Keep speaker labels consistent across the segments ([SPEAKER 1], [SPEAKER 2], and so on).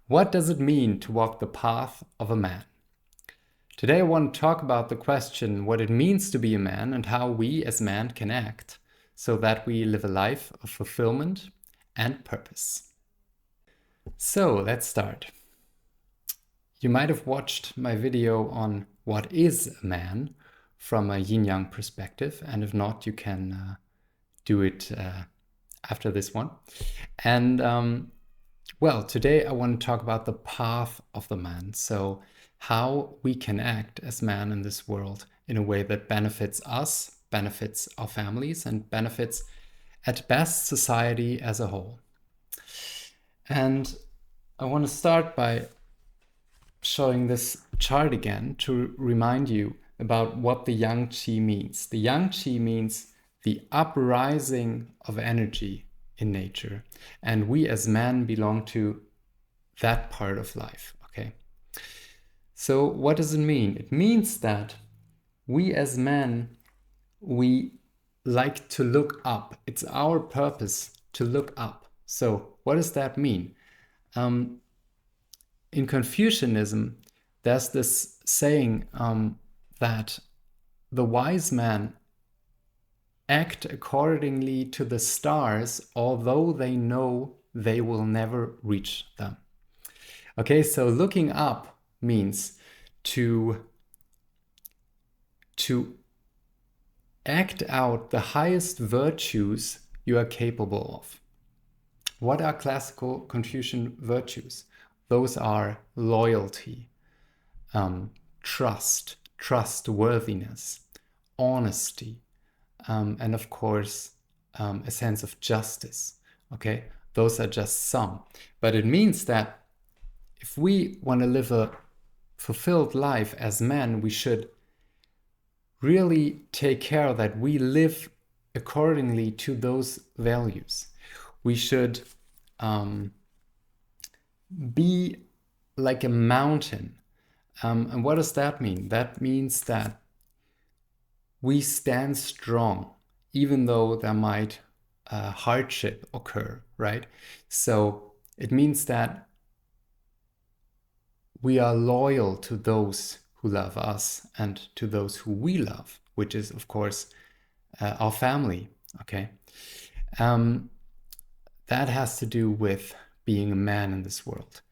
[SPEAKER 1] What does it mean to walk the path of a man? Today I want to talk about the question what it means to be a man and how we as men can act so that we live a life of fulfillment and purpose. So let's start. You might have watched my video on what is a man from a yin-yang perspective, and if not, you can do it after this one. And well, today I want to talk about the path of the man. So how we can act as men in this world in a way that benefits us, benefits our families, and benefits at best society as a whole. And I want to start by showing this chart again to remind you about what the Yang Qi means. The Yang Qi means the uprising of energy in nature. And we as men belong to that part of life, okay? So what does it mean? It means that we as men, we like to look up. It's our purpose to look up. So what does that mean? In Confucianism, there's this saying that the wise men act accordingly to the stars, although they know they will never reach them. Okay, so looking up means to act out the highest virtues you are capable of. What are classical Confucian virtues? Those are loyalty, trust, trustworthiness, honesty, and of course, a sense of justice. Okay, those are just some. But it means that if we want to live a fulfilled life as men, we should really take care that we live accordingly to those values. We should be like a mountain. And what does that mean? That means that we stand strong, even though there might hardship occur, right? So it means that we are loyal to those who love us and to those who we love, which is, of course, our family, okay? That has to do with being a man in this world.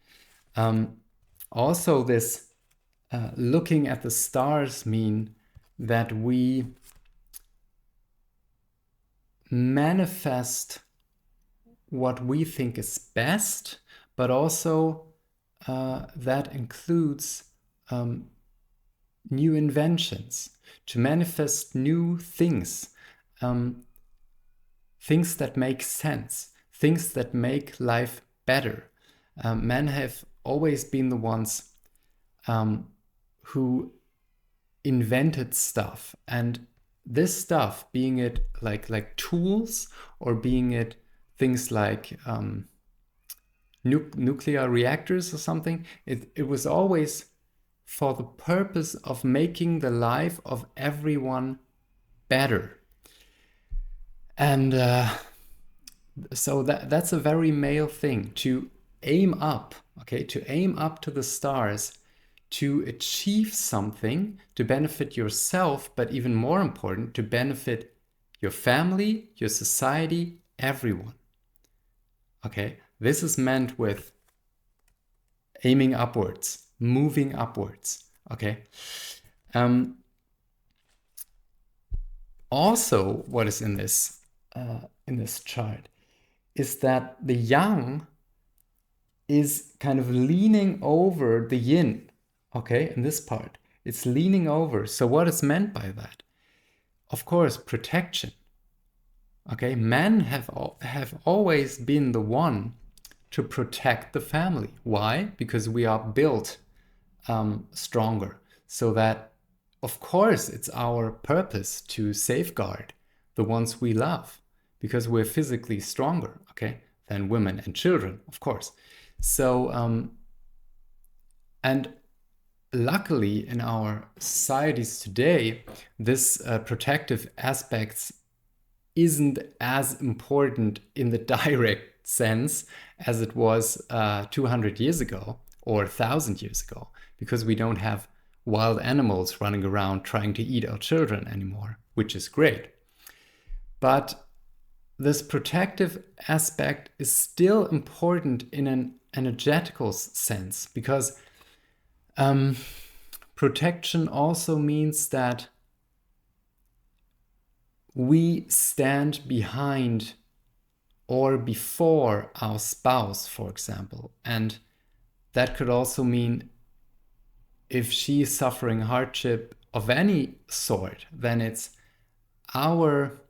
[SPEAKER 1] Also, this looking at the stars mean that we manifest what we think is best, but also that includes new inventions, to manifest new things, things that make sense, things that make life better. Men have always been the ones who invented stuff, and this stuff, being it like tools or being it things like nuclear reactors or something, it was always for the purpose of making the life of everyone better. And so that's a very male thing, to aim up, okay, to aim up to the stars, to achieve something, to benefit yourself, but even more important, to benefit your family, your society, everyone. Okay, this is meant with aiming upwards, moving upwards, okay? Also, what is in this chart is that the yang is kind of leaning over the yin, okay, in this part. It's leaning over. So what is meant by that? Of course, protection. Okay, men have always been the one to protect the family. Why? Because we are built stronger. So that, of course, it's our purpose to safeguard the ones we love, because we're physically stronger, okay, than women and children, of course. So, and luckily in our societies today, this protective aspects isn't as important in the direct sense as it was 200 years ago or 1,000 years ago, because we don't have wild animals running around trying to eat our children anymore, which is great. But this protective aspect is still important in an energetical sense, because protection also means that we stand behind or before our spouse, for example. And that could also mean if she's suffering hardship of any sort, then it's our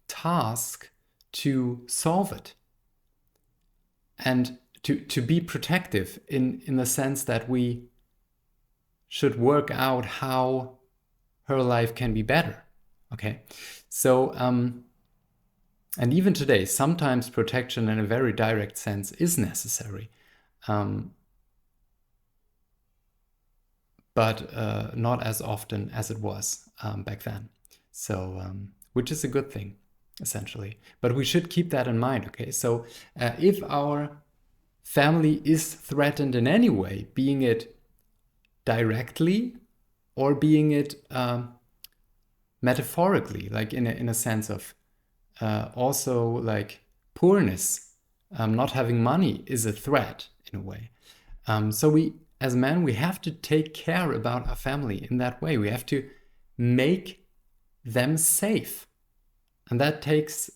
[SPEAKER 1] task to solve it and to be protective in the sense that we should work out how her life can be better. Okay, so and even today, sometimes protection in a very direct sense is necessary, but not as often as it was back then. So, which is a good thing, essentially. But we should keep that in mind, okay? So if our family is threatened in any way, being it directly or being it metaphorically, like in a sense of also like poorness, not having money is a threat in a way. So we, as men, we have to take care about our family in that way. We have to make them safe. And that takes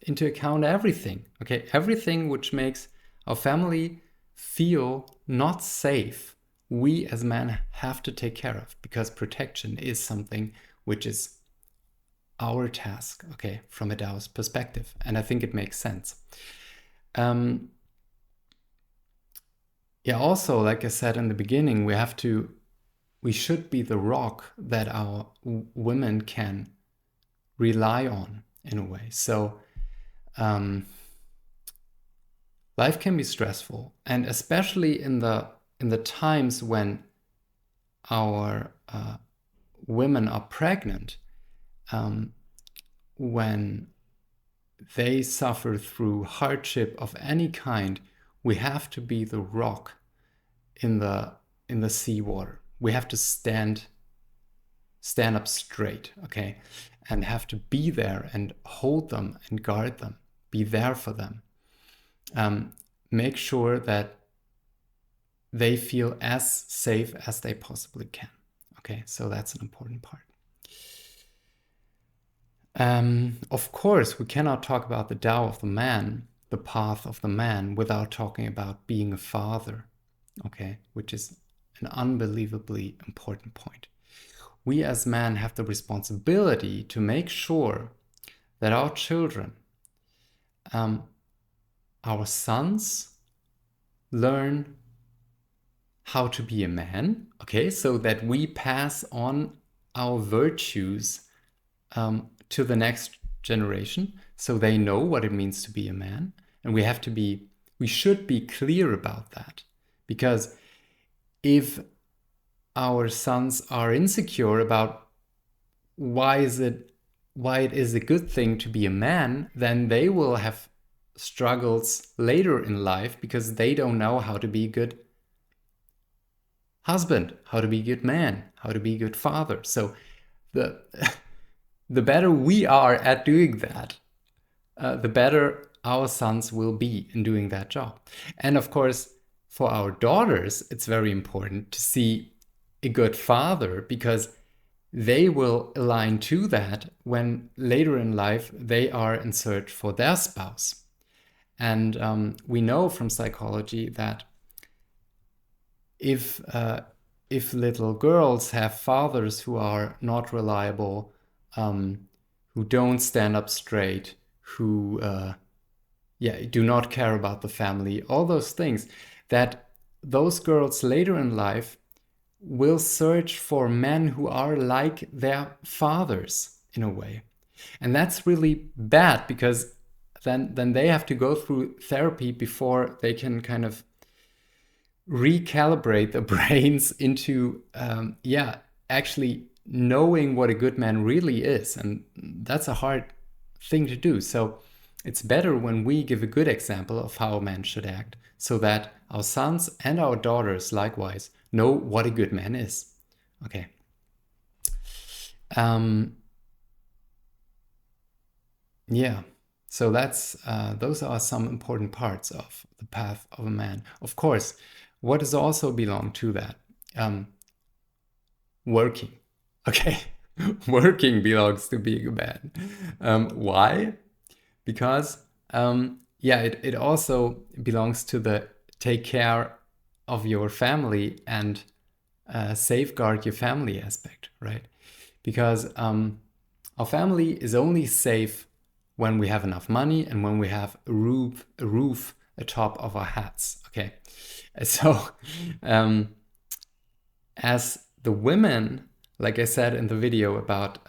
[SPEAKER 1] into account everything, okay? Everything which makes our family feel not safe, we as men have to take care of, because protection is something which is our task, okay, from a Taoist perspective. And I think it makes sense. Yeah, also, like I said in the beginning, we should be the rock that our women can rely on in a way. So life can be stressful, and especially in the times when our women are pregnant, when they suffer through hardship of any kind, we have to be the rock in the seawater. We have to stand up straight, okay, and have to be there and hold them and guard them, be there for them. Make sure that they feel as safe as they possibly can. Okay, so that's an important part. Of course, we cannot talk about the Tao of the man, the path of the man, without talking about being a father, okay, which is an unbelievably important point. We as men have the responsibility to make sure that our children, our sons, learn how to be a man, okay, so that we pass on our virtues to the next generation, so they know what it means to be a man. And we should be clear about that, because if our sons are insecure about why it is a good thing to be a man, then they will have struggles later in life, because they don't know how to be a good husband, how to be a good man, how to be a good father. So the better we are at doing that, the better our sons will be in doing that job. And of course, for our daughters, it's very important to see a good father, because they will align to that when later in life they are in search for their spouse. And we know from psychology that if little girls have fathers who are not reliable, who don't stand up straight, who do not care about the family, all those things, that those girls later in life will search for men who are like their fathers in a way. And that's really bad, because then they have to go through therapy before they can kind of recalibrate the brains into actually knowing what a good man really is. And that's a hard thing to do. So it's better when we give a good example of how a man should act, so that our sons and our daughters likewise know what a good man is. Okay. Yeah. So that's those are some important parts of the path of a man. Of course, what does also belong to that? Working. Okay. Working belongs to being a man. Why? Because it also belongs to the take care of your family and safeguard your family aspect, right? Because our family is only safe when we have enough money and when we have a roof atop of our heads. Okay, so as the women, like I said in the video about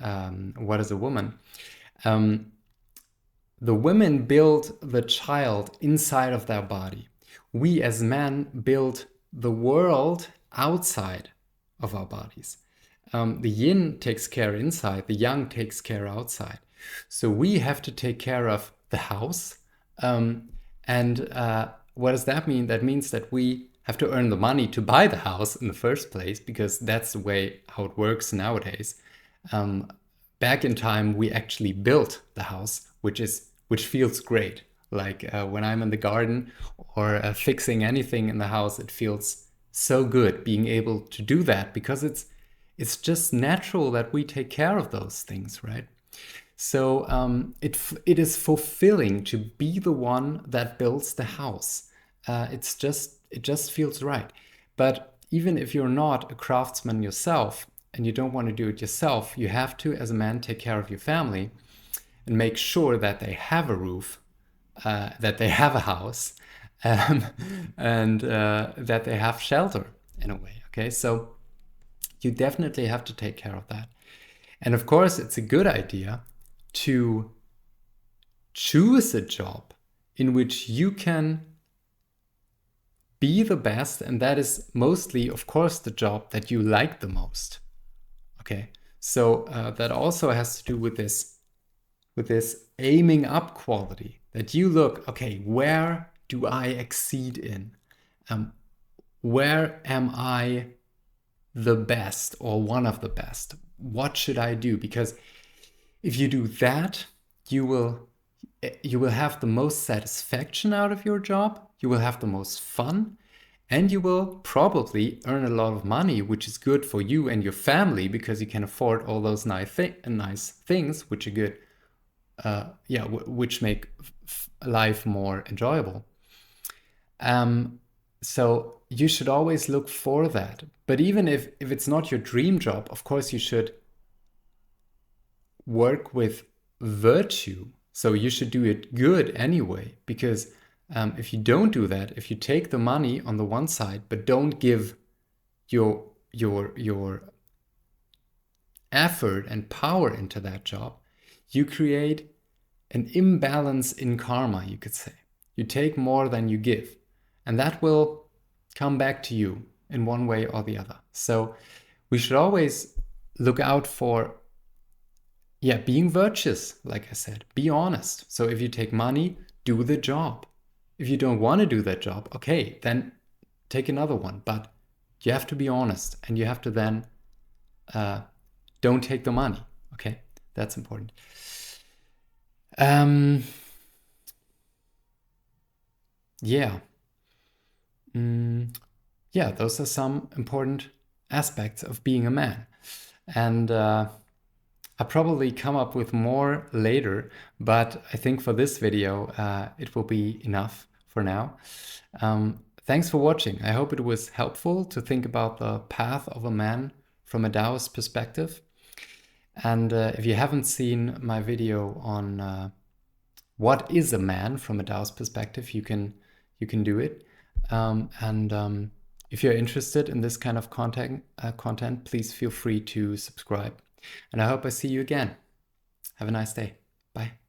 [SPEAKER 1] what is a woman, the women build the child inside of their body. We as men build the world outside of our bodies. The yin takes care inside, the yang takes care outside. So we have to take care of the house. What does that mean? That means that we have to earn the money to buy the house in the first place, because that's the way how it works nowadays. Back in time, we actually built the house, which feels great. Like when I'm in the garden or fixing anything in the house, it feels so good being able to do that, because it's just natural that we take care of those things, right? So it is fulfilling to be the one that builds the house. It just feels right. But even if you're not a craftsman yourself and you don't want to do it yourself, you have to, as a man, take care of your family and make sure that they have a roof, that they have a house, and that they have shelter in a way. Okay, so you definitely have to take care of that. And of course, it's a good idea to choose a job in which you can be the best, and that is mostly, of course, the job that you like the most. Okay, so that also has to do with this aiming up quality, that you look, okay, where do I exceed in? Where am I the best or one of the best? What should I do? Because if you do that, you will have the most satisfaction out of your job, you will have the most fun, and you will probably earn a lot of money, which is good for you and your family, because you can afford all those nice things, which are good, which make life more enjoyable. So you should always look for that. But even if it's not your dream job, of course you should work with virtue. So you should do it good anyway, because if you don't do that, if you take the money on the one side but don't give your effort and power into that job, you create an imbalance in karma, you could say. You take more than you give, and that will come back to you in one way or the other. So we should always look out for being virtuous, like I said. Be honest. So if you take money, do the job. If you don't want to do that job, okay, then take another one. But you have to be honest, and you have to then don't take the money. Okay, that's important. Those are some important aspects of being a man. And I'll probably come up with more later, but I think for this video, it will be enough for now. Thanks for watching. I hope it was helpful to think about the path of a man from a Taoist perspective. And if you haven't seen my video on what is a man from a Taoist perspective, you can do it. If you're interested in this kind of content, please feel free to subscribe. And I hope I see you again. Have a nice day. Bye.